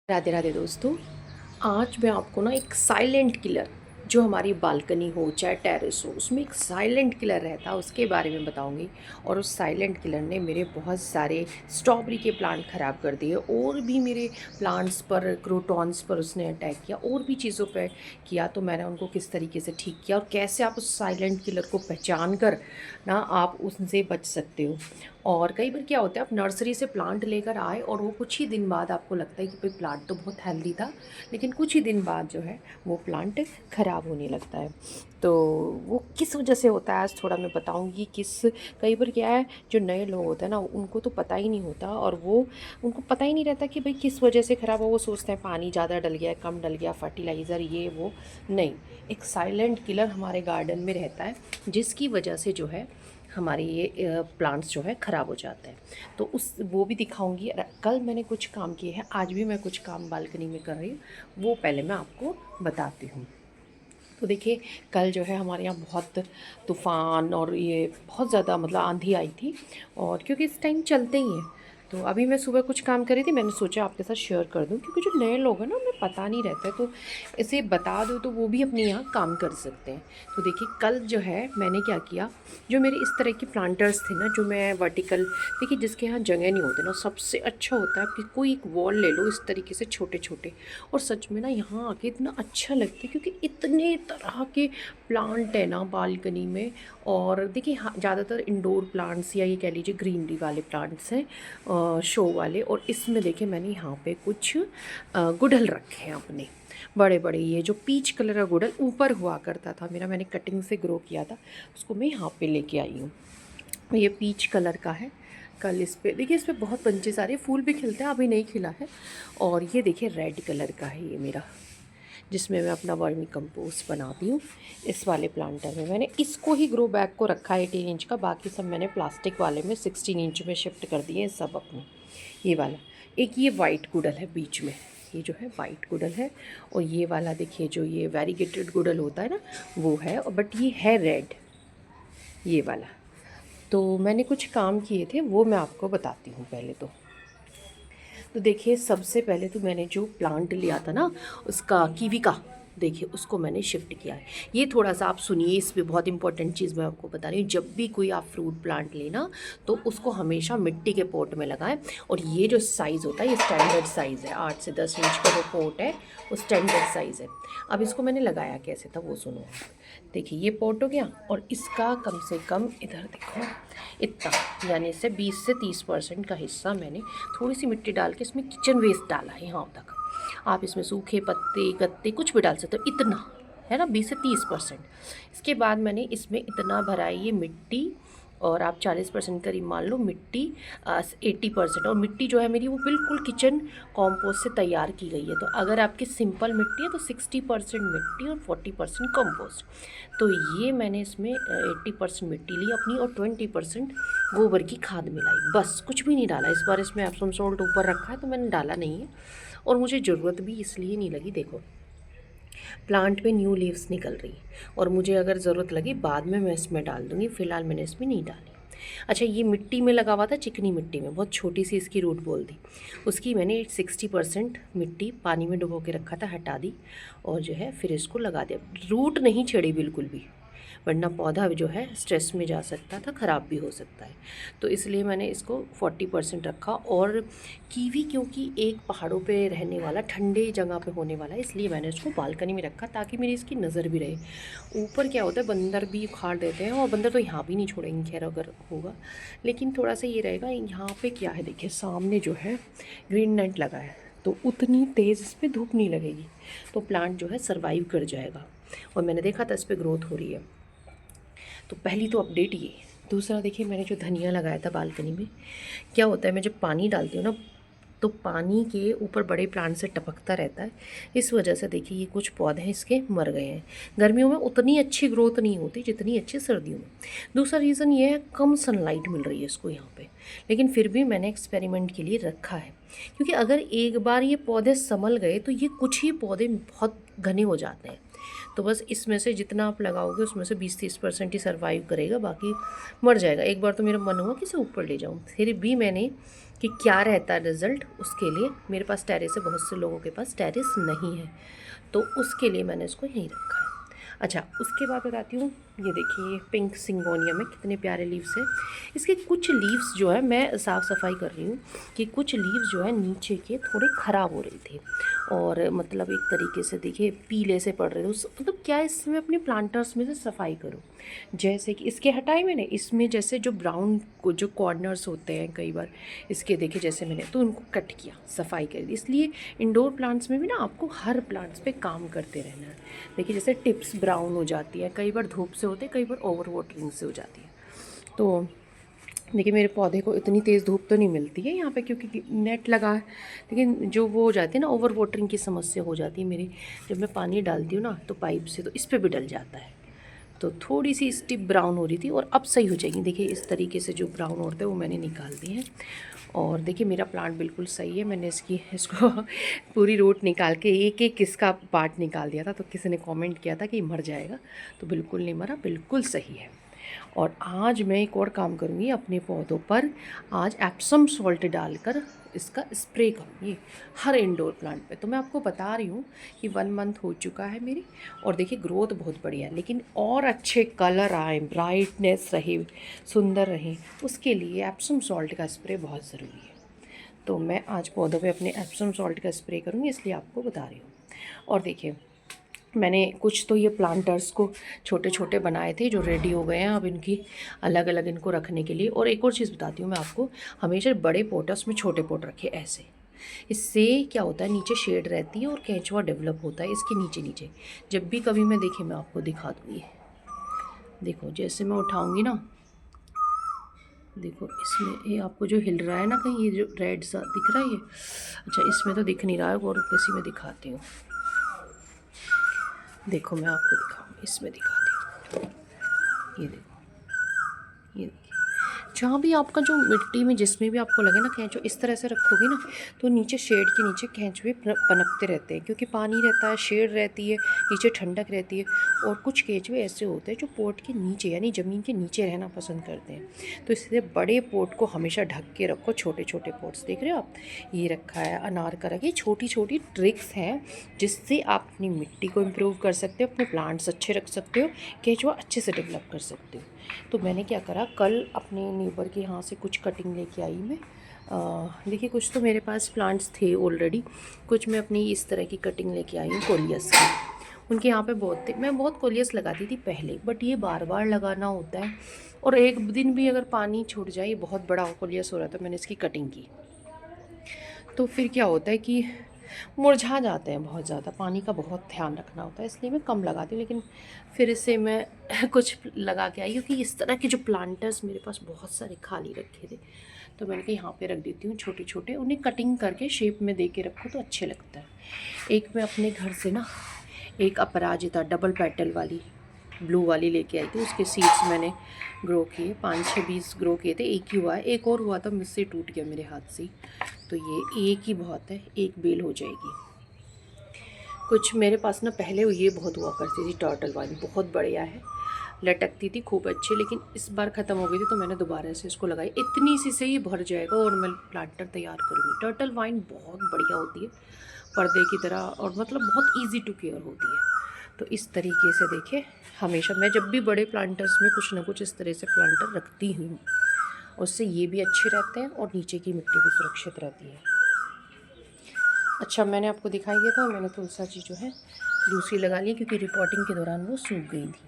राधे राधे दोस्तों। आज मैं आपको ना एक साइलेंट किलर जो हमारी बालकनी हो चाहे टेरेस हो उसमें एक साइलेंट किलर रहता है उसके बारे में बताऊंगी। और उस साइलेंट किलर ने मेरे बहुत सारे स्ट्रॉबेरी के प्लांट ख़राब कर दिए और भी मेरे प्लांट्स पर क्रोटॉन्स पर उसने अटैक किया और भी चीज़ों पर किया। तो मैंने उनको किस तरीके से ठीक किया और कैसे आप उस साइलेंट किलर को पहचान कर ना आप उनसे बच सकते हो। और कई बार क्या होता है, आप नर्सरी से प्लांट लेकर आए और वो कुछ ही दिन बाद आपको लगता है कि भाई प्लांट तो बहुत हेल्दी था, लेकिन कुछ ही दिन बाद जो है वो प्लांट ख़राब होने लगता है। तो वो किस वजह से होता है आज थोड़ा मैं बताऊंगी। कई बार क्या है, जो नए लोग होते हैं ना उनको तो पता ही नहीं होता और वो उनको पता ही नहीं रहता कि भाई किस वजह से ख़राब हो। वो सोचते हैं पानी ज़्यादा डल गया, कम डल गया, फर्टिलाइज़र ये वो। नहीं, एक साइलेंट किलर हमारे गार्डन में रहता है जिसकी वजह से जो है हमारे ये प्लांट्स जो है ख़राब हो जाते हैं। तो उस वो भी दिखाऊंगी। कल मैंने कुछ काम किए हैं, आज भी मैं कुछ काम बालकनी में कर रही हूँ, वो पहले मैं आपको बताती हूँ। तो देखिए, कल जो है हमारे यहाँ बहुत तूफ़ान और ये बहुत ज़्यादा मतलब आंधी आई थी। और क्योंकि इस टाइम चलते ही हैं, तो अभी मैं सुबह कुछ काम कर रही थी, मैंने सोचा आपके साथ शेयर कर दूं क्योंकि जो नए लोग हैं ना उन्हें पता नहीं रहता है। तो इसे बता दो तो वो भी अपने यहाँ काम कर सकते हैं। तो देखिए, कल जो है मैंने क्या किया, जो मेरे इस तरह के प्लांटर्स थे ना जो मैं वर्टिकल, देखिए जिसके यहाँ जगह नहीं होते ना, सबसे अच्छा होता है कि कोई एक वॉल ले लो इस तरीके से छोटे छोटे। और सच में ना यहाँ आके इतना अच्छा लगता है क्योंकि इतने तरह के प्लांट है ना बालकनी में। और देखिए, हाँ, ज़्यादातर इंडोर प्लांट्स या ये कह लीजिए ग्रीनरी वाले प्लांट्स हैं, शो वाले। और इसमें देखिए मैंने यहाँ पे कुछ गुड़हल रखे हैं अपने बड़े बड़े। ये जो पीच कलर का गुड़हल ऊपर हुआ करता था मेरा, मैंने कटिंग से ग्रो किया था, उसको मैं यहाँ पे लेके आई हूँ। ये पीच कलर का है। कल इस पे देखिए, इस पे बहुत पंचे सारे फूल भी खिलते हैं, अभी नहीं खिला है। और ये देखिए रेड कलर का है ये मेरा, जिसमें मैं अपना वर्मी कंपोस्ट बनाती हूँ। इस वाले प्लांटर में मैंने इसको ही ग्रो बैग को रखा है 18 इंच का, बाकी सब मैंने प्लास्टिक वाले में 16 इंच में शिफ्ट कर दिए हैं सब अपने। ये वाला एक ये वाइट गुडल है बीच में, ये जो है वाइट गुडल है। और ये वाला देखिए जो ये वेरीगेटेड गुडल होता है ना वो है, और बट ये है रेड, ये वाला। तो मैंने कुछ काम किए थे वो मैं आपको बताती हूँ पहले तो देखिए, सबसे पहले तो मैंने जो प्लांट लिया था ना उसका कीवी का, देखिए उसको मैंने शिफ्ट किया है। ये थोड़ा सा आप सुनिए, इस पे बहुत इंपॉर्टेंट चीज़ मैं आपको बता रही हूँ। जब भी कोई आप फ्रूट प्लांट लेना तो उसको हमेशा मिट्टी के पॉट में लगाएं। और ये जो साइज़ होता है ये स्टैंडर्ड साइज़ है, 8 से 10 इंच का जो पॉट है वो स्टैंडर्ड साइज़ है। अब इसको मैंने लगाया कैसे था वो सुनो। देखिए ये पॉट हो गया और इसका कम से कम इधर देखो इतना, यानी इससे 20 से 30% का हिस्सा मैंने थोड़ी सी मिट्टी डाल के इसमें किचन वेस्ट डाला है यहाँ तक। आप इसमें सूखे पत्ते गत्ते कुछ भी डाल सकते हो, इतना है ना, 20 से 30%। इसके बाद मैंने इसमें इतना भरा है ये मिट्टी, और आप 40% करीब मान लो मिट्टी, 80%। और मिट्टी जो है मेरी वो बिल्कुल किचन कॉम्पोस्ट से तैयार की गई है। तो अगर आपकी सिंपल मिट्टी है तो 60% मिट्टी और 40% कंपोस्ट। तो ये मैंने इसमें 80% मिट्टी ली अपनी और 20% गोबर की खाद मिलाई, बस कुछ भी नहीं डाला इस बार। इसमें एप्सम सॉल्ट ऊपर रखा है तो मैंने डाला नहीं है, और मुझे ज़रूरत भी इसलिए नहीं लगी। देखो प्लांट पे न्यू लीव्स निकल रही है, और मुझे अगर ज़रूरत लगी बाद में मैं इसमें डाल दूँगी, फ़िलहाल मैंने इसमें नहीं डाली। अच्छा, ये मिट्टी में लगा हुआ था, चिकनी मिट्टी में, बहुत छोटी सी इसकी रूट बोल थी, उसकी मैंने 60% मिट्टी पानी में डुबो के रखा था हटा दी, और जो है फिर इसको लगा दिया। रूट नहीं छेड़ी बिल्कुल भी, वरना पौधा जो है स्ट्रेस में जा सकता था, ख़राब भी हो सकता है। तो इसलिए मैंने इसको 40% रखा। और कीवी क्योंकि एक पहाड़ों पे रहने वाला, ठंडे जगह पे होने वाला है, इसलिए मैंने इसको बालकनी में रखा ताकि मेरी इसकी नज़र भी रहे। ऊपर क्या होता है, बंदर भी उखाड़ देते हैं, और बंदर तो यहाँ भी नहीं छोड़ेंगे खैर अगर होगा, लेकिन थोड़ा सा ये रहेगा। यहाँ पे क्या है देखिए, सामने जो है ग्रीन नेट लगा है, तो उतनी तेज़ इस पर धूप नहीं लगेगी, तो प्लांट जो है सर्वाइव कर जाएगा। और मैंने देखा था इस पर ग्रोथ हो रही है। तो पहली तो अपडेट ये। दूसरा देखिए, मैंने जो धनिया लगाया था बालकनी में, क्या होता है मैं जब पानी डालती हूँ ना तो पानी के ऊपर बड़े प्लांट से टपकता रहता है, इस वजह से देखिए ये कुछ पौधे इसके मर गए हैं। गर्मियों में उतनी अच्छी ग्रोथ नहीं होती जितनी अच्छी सर्दियों में। दूसरा रीज़न ये है, कम सनलाइट मिल रही है इसको यहाँ पे, लेकिन फिर भी मैंने एक्सपेरिमेंट के लिए रखा है, क्योंकि अगर एक बार ये पौधे संभल गए तो ये कुछ ही पौधे बहुत घने हो जाते हैं। तो बस इसमें से जितना आप लगाओगे उसमें से 20-30% ही सर्वाइव करेगा, बाकी मर जाएगा। एक बार तो मेरा मन हुआ कि इसे ऊपर ले जाऊँ, फिर भी मैंने कि क्या रहता है रिज़ल्ट, उसके लिए मेरे पास टेरेस है, बहुत से लोगों के पास टेरेस नहीं है, तो उसके लिए मैंने इसको यहीं रखा है। अच्छा, उसके बाद बताती हूँ, ये देखिए ये पिंक सिंगोनिया में कितने प्यारे लीव्स हैं। इसके कुछ लीव्स जो है, मैं साफ़ सफाई कर रही हूँ कि कुछ लीव्स जो है नीचे के थोड़े ख़राब हो रहे थे, और मतलब एक तरीके से देखिए पीले से पड़ रहे थे। उस मतलब क्या है, इसमें अपने प्लांटर्स में से सफाई करो, जैसे कि इसके हटाए मैंने, इसमें जैसे जो ब्राउन को जो कॉर्नर्स होते हैं कई बार इसके देखे जैसे मैंने, तो उनको कट किया, सफाई कर दी। इसलिए इंडोर प्लांट्स में भी ना आपको हर प्लांट्स पे काम करते रहना है। देखिए जैसे टिप्स ब्राउन हो जाती है, कई बार धूप से होते हैं, कई बार ओवर वाटरिंग से हो जाती है। तो देखिए मेरे पौधे को इतनी तेज़ धूप तो नहीं मिलती है यहाँ पे, क्योंकि नेट लगा है, लेकिन जो वो हो जाती है ना, ओवर वाटरिंग की समस्या हो जाती है मेरी। जब मैं पानी डालती हूँ ना तो पाइप से, तो इस पर भी डल जाता है। तो थोड़ी सी स्टिप ब्राउन हो रही थी, और अब सही हो जाएगी। देखिए इस तरीके से जो ब्राउन होते हैं वो मैंने निकाल दिए हैं। और देखिए मेरा प्लांट बिल्कुल सही है। मैंने इसको पूरी रूट निकाल के एक एक इसका पार्ट निकाल दिया था, तो किसी ने कमेंट किया था कि मर जाएगा, तो बिल्कुल नहीं मरा, बिल्कुल सही है। और आज मैं एक और काम करूँगी अपने पौधों पर। आज एप्सम सॉल्ट डालकर इसका स्प्रे करूँगी हर इंडोर प्लांट पे। तो मैं आपको बता रही हूँ कि 1 मंथ हो चुका है मेरी, और देखिए ग्रोथ बहुत बढ़िया है, लेकिन और अच्छे कलर आए, ब्राइटनेस रहे, सुंदर रहे, उसके लिए एप्सम सॉल्ट का स्प्रे बहुत ज़रूरी है। तो मैं आज पौधों पे अपने एप्सम सॉल्ट का स्प्रे करूँगी, इसलिए आपको बता रही हूँ। और देखिए मैंने कुछ तो ये प्लांटर्स को छोटे छोटे बनाए थे जो रेडी हो गए हैं, अब इनकी अलग अलग इनको रखने के लिए। और एक और चीज़ बताती हूँ मैं आपको, हमेशा बड़े पोट है उसमें छोटे पोट रखे ऐसे। इससे क्या होता है, नीचे शेड रहती है और केंचुआ डेवलप होता है इसके नीचे नीचे। जब भी कभी मैं देखिए मैं आपको दिखा दूँगी, देखो जैसे मैं उठाऊँगी ना, देखो इसमें ये आपको जो हिल रहा है ना कहीं, ये जो रेड सा दिख रहा है ये, अच्छा इसमें तो दिख नहीं रहा है, और किसी में दिखाती हूँ। देखो मैं आपको दिखाऊँ, इसमें दिखाती हूँ, ये देखो, ये देखिए, जहाँ भी आपका जो मिट्टी में जिसमें भी आपको लगे ना केंचुआ, इस तरह से रखोगे ना तो नीचे शेड के नीचे केंचुए पनपते रहते हैं, क्योंकि पानी रहता है, शेड रहती है, नीचे ठंडक रहती है। और कुछ केंचुए ऐसे होते हैं जो पोट के नीचे यानी ज़मीन के नीचे रहना पसंद करते हैं। तो इसलिए बड़े पोट को हमेशा ढक के रखो। छोटे छोटे पोट्स देख रहे हो आप, ये रखा है अनार का, रखिए। छोटी छोटी ट्रिक्स हैं जिससे आप अपनी मिट्टी को इम्प्रूव कर सकते हो, अपने प्लांट्स अच्छे रख सकते हो, केंचुआ अच्छे से डेवलप कर सकते हो। तो मैंने क्या करा, कल अपने नेबर के यहाँ से कुछ कटिंग लेके आई मैं। देखिए कुछ तो मेरे पास प्लांट्स थे ऑलरेडी, कुछ मैं अपनी इस तरह की कटिंग लेके आई हूँ कोलियस की। उनके यहाँ पे बहुत थे, मैं बहुत कोलियस लगाती थी पहले, बट ये बार बार लगाना होता है, और एक दिन भी अगर पानी छूट जाए, बहुत बड़ा कोलियस हो रहा था, मैंने इसकी कटिंग की, तो फिर क्या होता है कि मुरझा जाते हैं बहुत ज़्यादा। पानी का बहुत ध्यान रखना होता है, इसलिए मैं कम लगाती हूँ। लेकिन फिर से मैं कुछ लगा के आई, क्योंकि इस तरह के जो प्लांटर्स मेरे पास बहुत सारे खाली रखे थे, तो मैंने कहा यहाँ पे रख देती हूँ छोटे छोटे, उन्हें कटिंग करके शेप में दे के रखो तो अच्छे लगता है। एक मैं अपने घर से ना एक अपराजिता डबल पेटल वाली ब्लू वाली लेके आई थी, उसके सीड्स मैंने ग्रो किए, 5-6-20 ग्रो किए थे, एक ही हुआ है, एक और हुआ था मुझसे टूट गया मेरे हाथ से। तो ये एक ही बहुत है, एक बेल हो जाएगी। कुछ मेरे पास ना पहले ये बहुत हुआ करती थी, टर्टल वाइन बहुत बढ़िया है, लटकती थी खूब अच्छी, लेकिन इस बार ख़त्म हो गई थी, तो मैंने दोबारा से इसको लगाई। इतनी सी से ये भर जाएगा और मैं प्लांटर तैयार करूँगी। टर्टल वाइन बहुत बढ़िया होती है, पर्दे की तरह, और मतलब बहुत ईजी टू केयर होती है। तो इस तरीके से देखिए, हमेशा मैं जब भी बड़े प्लांटर्स में कुछ ना कुछ इस तरह से प्लांटर रखती हूँ, उससे ये भी अच्छे रहते हैं और नीचे की मिट्टी भी सुरक्षित रहती है। अच्छा, मैंने आपको दिखाई दिया था, मैंने तुलसा जी जो है दूसरी लगा ली, क्योंकि रिपोर्टिंग के दौरान वो सूख गई थी।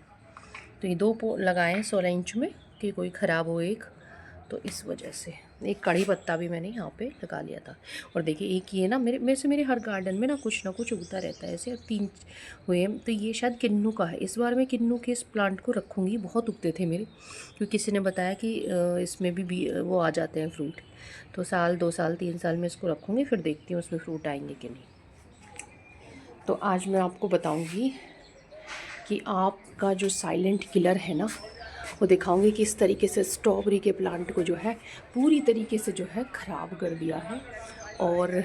तो ये 2 लगाए हैं 16 इंच में, कि कोई ख़राब हो एक, तो इस वजह से। एक कड़ी पत्ता भी मैंने यहाँ पे लगा लिया था। और देखिए एक ये ना मेरे हर गार्डन में ना कुछ उगता रहता है ऐसे। 3 हुए हैं, तो ये शायद किन्नू का है। इस बार मैं किन्नू के इस प्लांट को रखूँगी, बहुत उगते थे मेरे, क्योंकि किसी ने बताया कि इसमें भी वो आ जाते हैं फ्रूट। तो साल 2 साल 3 साल में इसको रखूँगी, फिर देखती हूँ उसमें फ्रूट आएंगे कि नहीं। तो आज मैं आपको बताऊँगी कि आपका जो साइलेंट किलर है ना, वो दिखाऊंगी कि इस तरीके से स्ट्रॉबेरी के प्लांट को जो है पूरी तरीके से जो है ख़राब कर दिया है, और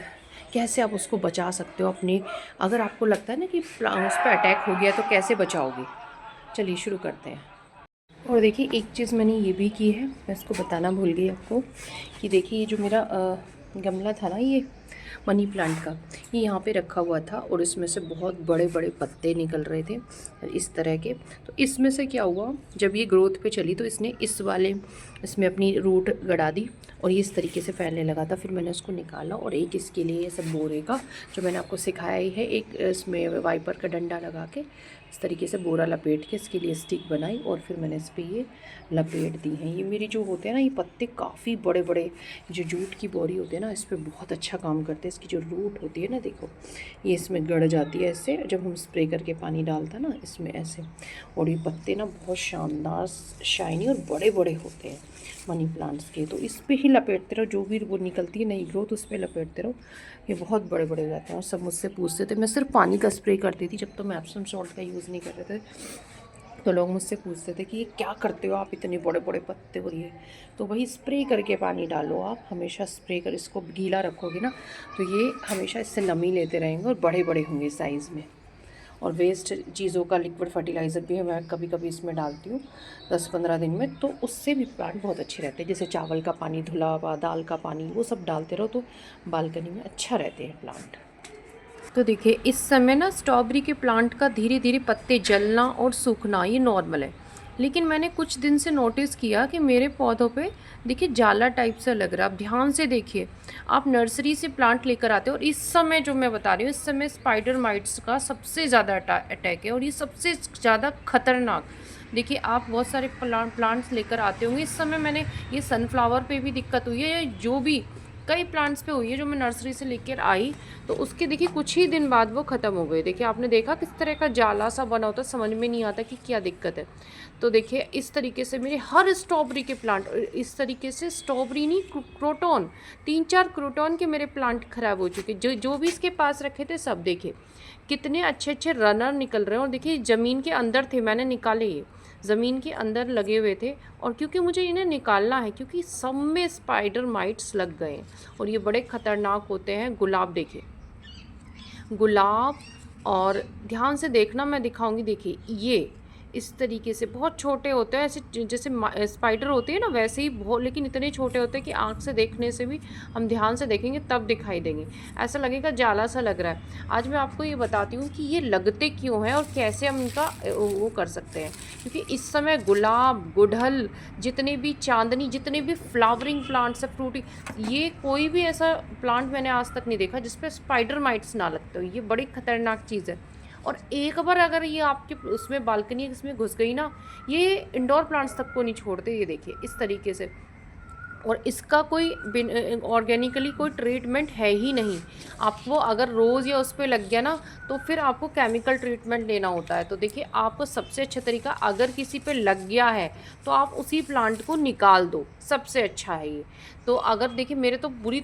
कैसे आप उसको बचा सकते हो अपने। अगर आपको लगता है ना कि उस पर अटैक हो गया, तो कैसे बचाओगे। चलिए शुरू करते हैं। और देखिए एक चीज़ मैंने ये भी की है, मैं इसको बताना भूल गई आपको, कि देखिए ये जो मेरा गमला था ना, ये मनी प्लांट का, ये यहाँ पे रखा हुआ था और इसमें से बहुत बड़े बड़े पत्ते निकल रहे थे इस तरह के। तो इसमें से क्या हुआ, जब ये ग्रोथ पे चली तो इसने इसमें अपनी रूट गड़ा दी और ये इस तरीके से फैलने लगा था। फिर मैंने उसको निकाला और एक इसके लिए सब बोरे का, जो मैंने आपको सिखाया ही है, एक इसमें वाइपर का डंडा लगा के इस तरीके से बोरा लपेट के इसके लिए स्टिक बनाई और फिर मैंने इस पर ये लपेट दी हैं। ये मेरी जो होते हैं ना, ये पत्ते काफ़ी बड़े बड़े, जो जूट की बोरी होती है ना, इस पर बहुत अच्छा काम करते हैं। इसकी जो रूट होती है ना, देखो ये इसमें गड़ जाती है ऐसे, जब हम स्प्रे करके पानी डालता है ना इसमें ऐसे। और ये पत्ते ना बहुत शानदार शाइनी और बड़े बड़े होते हैं मनी प्लांट्स के। तो इस पर ही लपेटते रहो, जो भी वो निकलती है नई ग्रोथ उस पर लपेटते रहो, ये बहुत बड़े बड़े हो जाते हैं। और सब मुझसे पूछते थे, मैं सिर्फ पानी का स्प्रे करती थी जब तो मैं एप्सम सॉल्ट का यूज़ नहीं कर रहे थे। तो लोग मुझसे पूछते थे कि ये क्या करते हो आप, इतने बड़े बड़े पत्ते हो रही है। तो वही स्प्रे करके पानी डालो आप, हमेशा स्प्रे कर, इसको गीला रखोगे ना तो ये हमेशा इससे नमी लेते रहेंगे और बड़े बड़े होंगे साइज़ में। और वेस्ट चीज़ों का लिक्विड फर्टिलाइज़र भी है, मैं कभी कभी इसमें डालती हूँ 10-15 दिन में, तो उससे भी प्लांट बहुत अच्छे रहते हैं। जैसे चावल का पानी धुला हुआ, दाल का पानी, वो सब डालते रहो तो बालकनी में अच्छा रहते हैं प्लांट। तो देखिए इस समय ना स्ट्रॉबेरी के प्लांट का धीरे धीरे पत्ते जलना और सूखना ये नॉर्मल है। लेकिन मैंने कुछ दिन से नोटिस किया कि मेरे पौधों पे देखिए जाला टाइप से लग रहा है। आप ध्यान से देखिए, आप नर्सरी से प्लांट लेकर आते हो और इस समय जो मैं बता रही हूँ, इस समय स्पाइडर माइट्स का सबसे ज़्यादा अटैक है और ये सबसे ज़्यादा खतरनाक। देखिए आप बहुत सारे प्लांट्स लेकर आते होंगे इस समय, मैंने ये सनफ्लावर पे भी दिक्कत हुई है, जो भी कई प्लांट्स पे हुई है जो मैं नर्सरी से लेकर आई, तो उसके देखिए कुछ ही दिन बाद वो ख़त्म हो गए। देखिए आपने देखा किस तरह का जाला सा बना होता है, समझ में नहीं आता कि क्या दिक्कत है। तो देखिए इस तरीके से मेरे हर स्ट्रॉबेरी के प्लांट, इस तरीके से स्ट्रॉबेरी नहीं, क्रोटॉन, 3-4 क्रोटॉन के मेरे प्लांट ख़राब हो चुके, जो जो भी इसके पास रखे थे सब। देखिए कितने अच्छे अच्छे रनर निकल रहे हैं और देखिए ज़मीन के अंदर थे, मैंने निकाले, ये ज़मीन के अंदर लगे हुए थे। और क्योंकि मुझे इन्हें निकालना है, क्योंकि सब में स्पाइडर माइट्स लग गए और ये बड़े ख़तरनाक होते हैं। गुलाब देखिए, गुलाब, और ध्यान से देखना, मैं दिखाऊंगी। देखिए ये इस तरीके से बहुत छोटे होते हैं, ऐसे जैसे स्पाइडर होते हैं ना वैसे ही बहुत, लेकिन इतने छोटे होते हैं कि आँख से देखने से भी, हम ध्यान से देखेंगे तब दिखाई देंगे, ऐसा लगेगा जाला सा लग रहा है। आज मैं आपको ये बताती हूँ कि ये लगते क्यों हैं और कैसे हम इनका वो कर सकते हैं। क्योंकि इस समय गुलाब, गुड़हल, जितने भी चांदनी, जितने भी फ्लावरिंग प्लांट्स है, फ्रूटी, ये कोई भी ऐसा प्लांट मैंने आज तक नहीं देखा जिस पे स्पाइडर माइट्स ना लगते हो। ये बड़ी खतरनाक चीज़ है। और एक बार अगर ये आपके उसमें बालकनी इसमें घुस गई ना, ये इंडोर प्लांट्स तक को नहीं छोड़ते। ये देखिए इस तरीके से, और इसका कोई ऑर्गेनिकली कोई ट्रीटमेंट है ही नहीं। आपको अगर रोज़ या उस पर लग गया ना, तो फिर आपको केमिकल ट्रीटमेंट लेना होता है। तो देखिए आपको सबसे अच्छा तरीका, अगर किसी पे लग गया है तो आप उसी प्लांट को निकाल दो, सबसे अच्छा है ये। तो अगर देखिए मेरे तो पूरी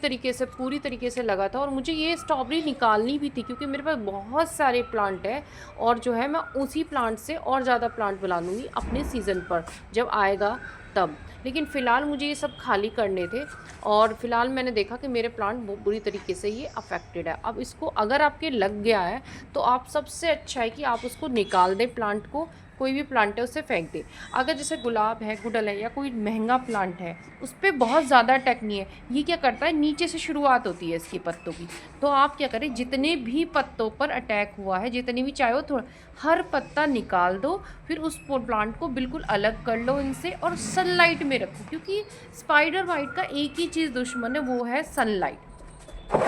तरीके से लगा था और मुझे ये स्ट्रॉबेरी निकालनी भी थी, क्योंकि मेरे पास बहुत सारे प्लांट है और जो है मैं उसी प्लांट से और ज़्यादा प्लांट बना लूँगी अपने सीज़न पर जब आएगा तब। लेकिन फ़िलहाल मुझे ये सब खाली करने थे और फ़िलहाल मैंने देखा कि मेरे प्लांट बहुत बुरी तरीके से ये अफेक्टेड है। अब इसको अगर आपके लग गया है तो आप, सबसे अच्छा है कि आप उसको निकाल दें प्लांट को, कोई भी प्लांट है उसे फेंक दें। अगर जैसे गुलाब है, गुड़हल है, या कोई महंगा प्लांट है, उस पर बहुत ज़्यादा अटैक नहीं है। ये क्या करता है, नीचे से शुरुआत होती है इसकी पत्तों की। तो आप क्या करें, जितने भी पत्तों पर अटैक हुआ है, जितनी भी, चाहे वो थोड़ा, हर पत्ता निकाल दो, फिर उस प्लांट को बिल्कुल अलग कर लो इनसे और सनलाइट में रखो। क्योंकि स्पाइडर माइट का एक ही चीज़ दुश्मन है, वो है सनलाइट।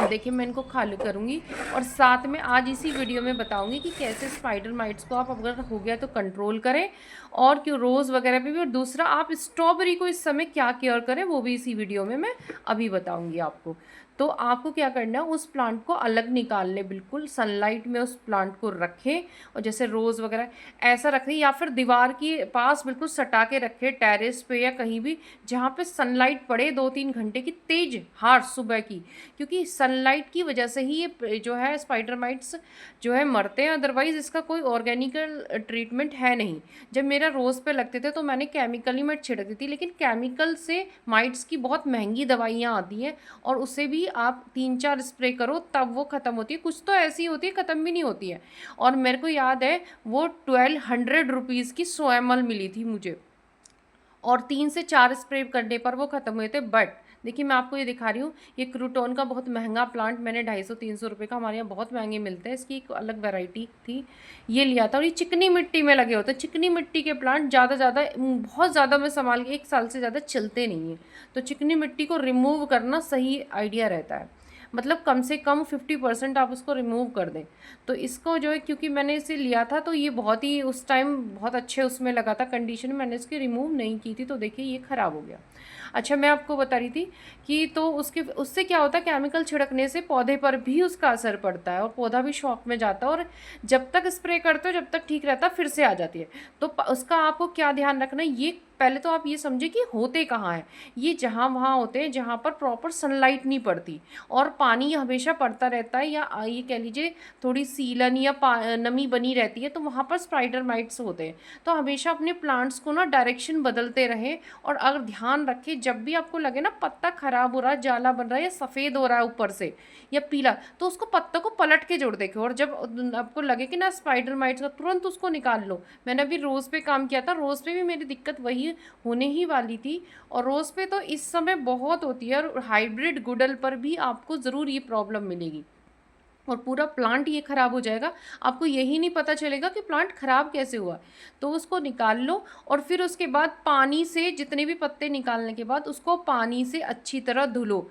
देखिए मैं इनको खाली करूँगी और साथ में आज इसी वीडियो में बताऊँगी कि कैसे स्पाइडर माइट्स को आप अगर हो गया तो कंट्रोल करें, और क्यों रोज़ वगैरह पे भी। और दूसरा, आप स्ट्रॉबेरी को इस समय क्या केयर करें वो भी इसी वीडियो में मैं अभी बताऊँगी आपको। तो आपको क्या करना है, उस प्लांट को अलग निकाल लें, बिल्कुल सनलाइट में उस प्लांट को रखें, और जैसे रोज़ वगैरह ऐसा रखें, या फिर दीवार के पास बिल्कुल सटा के रखें, टेरेस पे या कहीं भी जहाँ पे सनलाइट पड़े 2-3 घंटे की तेज़ हार्श सुबह की। क्योंकि सनलाइट की वजह से ही ये जो है स्पाइडर माइट्स जो है मरते हैं, अदरवाइज़ इसका कोई ऑर्गेनिकल ट्रीटमेंट है नहीं। जब मेरा रोज़ पे लगते थे तो मैंने केमिकली मिर्च छिड़कती थी, लेकिन केमिकल से माइट्स की बहुत महंगी दवाइयाँ आती हैं और उससे भी आप 3-4 स्प्रे करो तब वो ख़त्म होती है। कुछ तो ऐसी होती है ख़त्म भी नहीं होती है। और मेरे को याद है वो 1200 रुपीज़ की 100 ml मिली थी मुझे, और 3 से 4 स्प्रे करने पर वो ख़त्म हुए थे। बट देखिए मैं आपको ये दिखा रही हूँ, ये क्रूटॉन का बहुत महंगा प्लांट मैंने 250-300 रुपये का, हमारे यहाँ बहुत महंगे मिलते हैं, इसकी एक अलग वैरायटी थी, ये लिया था। और ये चिकनी मिट्टी में लगे होते हैं। चिकनी मिट्टी के प्लांट ज़्यादा बहुत ज़्यादा में संभाल के 1 साल से ज़्यादा चलते नहीं हैं। तो चिकनी मिट्टी को रिमूव करना सही आइडिया रहता है, मतलब कम से कम 50% आप उसको रिमूव कर दें। तो इसको जो है, क्योंकि मैंने इसे लिया था तो ये बहुत ही उस टाइम बहुत अच्छे उसमें लगा था कंडीशन, मैंने इसकी रिमूव नहीं की थी, तो देखिए ये ख़राब हो गया। अच्छा, मैं आपको बता रही थी कि तो उससे क्या होता है, केमिकल छिड़कने से पौधे पर भी उसका असर पड़ता है और पौधा भी शॉक में जाता है, और जब तक स्प्रे करते हो जब तक ठीक रहता है, फिर से आ जाती है। तो उसका आपको क्या ध्यान रखना है, ये पहले तो आप ये समझिए कि होते कहाँ हैं। ये जहाँ वहाँ होते हैं जहाँ पर प्रॉपर सनलाइट नहीं पड़ती और पानी हमेशा पड़ता रहता है, या ये कह लीजिए थोड़ी सीलन या नमी बनी रहती है, तो वहाँ पर स्पाइडर माइट्स होते हैं। तो हमेशा अपने प्लांट्स को ना डायरेक्शन बदलते रहें, और अगर ध्यान रखें जब भी आपको लगे ना पत्ता खराब हो रहा है, जाला बन रहा है या सफ़ेद हो रहा है ऊपर से या पीला, तो उसको पत्ते को पलट के जोड़ देखो, और जब आपको लगे कि ना स्पाइडर माइट्स का, तुरंत उसको निकाल लो। मैंने अभी रोज़ पे काम किया था, रोज़ पे भी मेरी दिक्कत वही होने ही वाली थी, और रोज़ पे तो इस समय बहुत होती है, और हाइब्रिड गुड़हल पर भी आपको ज़रूर ये प्रॉब्लम मिलेगी, और पूरा प्लांट ये ख़राब हो जाएगा। आपको यही नहीं पता चलेगा कि प्लांट ख़राब कैसे हुआ। तो उसको निकाल लो, और फिर उसके बाद पानी से जितने भी पत्ते निकालने के बाद उसको पानी से अच्छी तरह धुलो,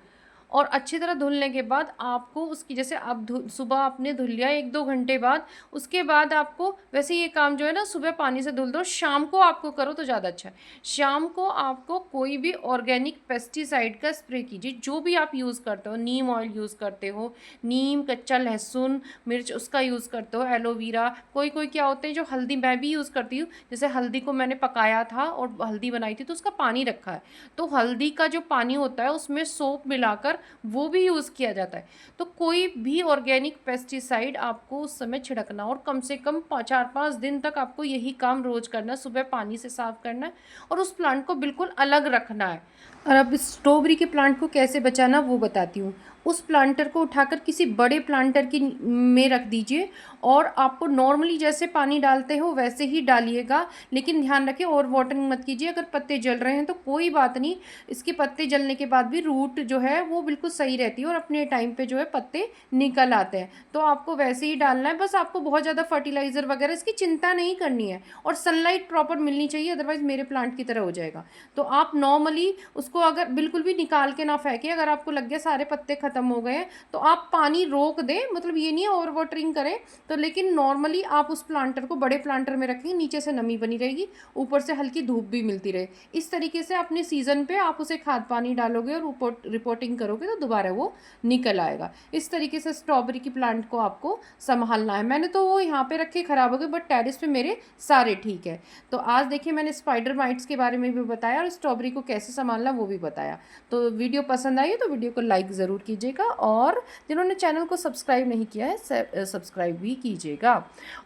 और अच्छी तरह धुलने के बाद आपको उसकी, जैसे आप सुबह आपने धुल लिया 1-2 घंटे बाद, उसके बाद आपको वैसे ये काम जो है ना सुबह पानी से धुल दो, शाम को आपको करो तो ज़्यादा अच्छा है। शाम को आपको कोई भी ऑर्गेनिक पेस्टिसाइड का स्प्रे कीजिए, जो भी आप यूज़ करते हो, नीम ऑयल यूज़ करते हो, नीम, कच्चा लहसुन, मिर्च उसका यूज़ करते हो, एलोवेरा, कोई कोई क्या होते हैं जो हल्दी, मैं भी यूज़ करती हूँ, जैसे हल्दी को मैंने पकाया था और हल्दी बनाई थी तो उसका पानी रखा है, तो हल्दी का जो पानी होता है उसमें सोप मिलाकर वो भी यूज़ किया जाता है। तो कोई भी ऑर्गेनिक पेस्टिसाइड आपको उस समय छिड़कना, और कम से कम 4-5 दिन तक आपको यही काम रोज़ करना है, सुबह पानी से साफ़ करना है और उस प्लांट को बिल्कुल अलग रखना है। और अब स्ट्रॉबेरी के प्लांट को कैसे बचाना वो बताती हूँ। उस प्लांटर को उठाकर किसी बड़े प्लांटर की में रख दीजिए, और आपको नॉर्मली जैसे पानी डालते हो वैसे ही डालिएगा, लेकिन ध्यान रखें और वाटरिंग मत कीजिए। अगर पत्ते जल रहे हैं तो कोई बात नहीं, इसके पत्ते जलने के बाद भी रूट जो है वो बिल्कुल सही रहती है और अपने टाइम पे जो है पत्ते निकल आते हैं। तो आपको वैसे ही डालना है, बस आपको बहुत ज़्यादा फर्टिलाइज़र वगैरह इसकी चिंता नहीं करनी है, और सनलाइट प्रॉपर मिलनी चाहिए, अदरवाइज़ मेरे प्लांट की तरह हो जाएगा। तो आप नॉर्मली उसको अगर बिल्कुल भी निकाल के ना फेंकें, अगर आपको लग गया सारे पत्ते ख़त्म हो गए हैं तो आप पानी रोक दें, मतलब ये नहीं है ओवर वाटरिंग करें, तो लेकिन नॉर्मली आप उस प्लांटर को बड़े प्लांटर में रखेंगे, नीचे से नमी बनी रहेगी, ऊपर से हल्की धूप भी मिलती रहे। इस तरीके से अपने सीज़न पे आप उसे खाद पानी डालोगे और रिपोर्टिंग करोगे तो दोबारा वो निकल आएगा। इस तरीके से स्ट्रॉबेरी की प्लांट को आपको संभालना है। मैंने तो वो यहाँ पे रखे ख़राब हो गए, बट टेरेस पे मेरे सारे ठीक है। तो आज देखिए मैंने स्पाइडर माइट्स के बारे में भी बताया और स्ट्रॉबेरी को कैसे संभालना वो भी बताया। तो वीडियो पसंद आई तो वीडियो को लाइक ज़रूर कीजिएगा, और जिन्होंने चैनल को सब्सक्राइब नहीं किया है सब्सक्राइब भी कीजिएगा,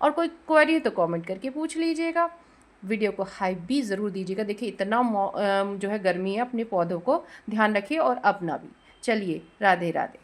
और कोई क्वेरी है तो कमेंट करके पूछ लीजिएगा। वीडियो को हाइप भी ज़रूर दीजिएगा। देखिए इतना जो है गर्मी है, अपने पौधों को ध्यान रखिए और अपना भी। चलिए, राधे राधे।